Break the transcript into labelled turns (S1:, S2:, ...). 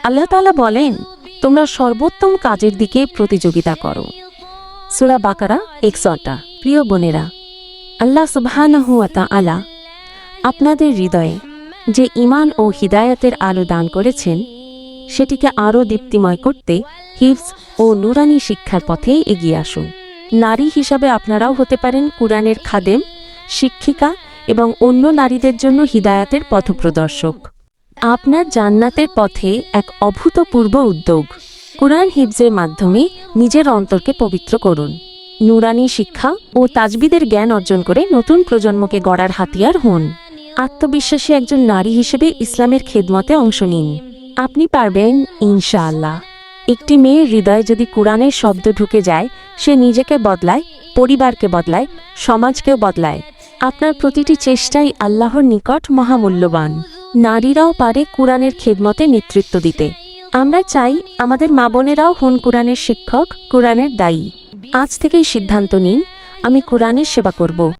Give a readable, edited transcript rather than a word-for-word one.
S1: আল্লাহ তাআলা বলেন, তোমরা সর্বোত্তম কাজের দিকে প্রতিযোগিতা করো। সূরা বাকারা 61। প্রিয় বোনেরা, আল্লাহ সুবহানাহু ওয়া তাআলা আপনাদের হৃদয়ে যে ঈমান ও হিদায়াতের আলো দান করেছেন, সেটিকে আরও দীপ্তিময় করতে হিফজ ও নুরানি শিক্ষার পথে এগিয়ে আসুন। নারী হিসাবে আপনারাও হতে পারেন কুরআনের খাদেম, শিক্ষিকা এবং অন্য নারীদের জন্য হিদায়াতের পথপ্রদর্শক। আপনার জান্নাতের পথে এক অভূতপূর্ব উদ্যোগ। কুরআন হিফজের মাধ্যমে নিজের অন্তরকে পবিত্র করুন। নুরানি শিক্ষা ও তাজবিদের জ্ঞান অর্জন করে নতুন প্রজন্মকে গড়ার হাতিয়ার হন। আত্মবিশ্বাসী একজন নারী হিসেবে ইসলামের খেদমতে অংশ নিন। আপনি পারবেন, ইনশাআল্লাহ। একটি মেয়ের হৃদয়ে যদি কুরআনের শব্দ ঢুকে যায়, সে নিজেকে বদলায়, পরিবারকে বদলায়, সমাজকেও বদলায়। আপনার প্রতিটি চেষ্টাই আল্লাহর নিকট মহামূল্যবান। নারীরাও পারে কুরআনের খেদমতে নেতৃত্ব দিতে। আমরা চাই আমাদের মা বোনেরাও হন কুরআনের শিক্ষক, কুরআনের দায়ী। আজ থেকেই সিদ্ধান্ত নিন, আমি কুরআনের সেবা করব।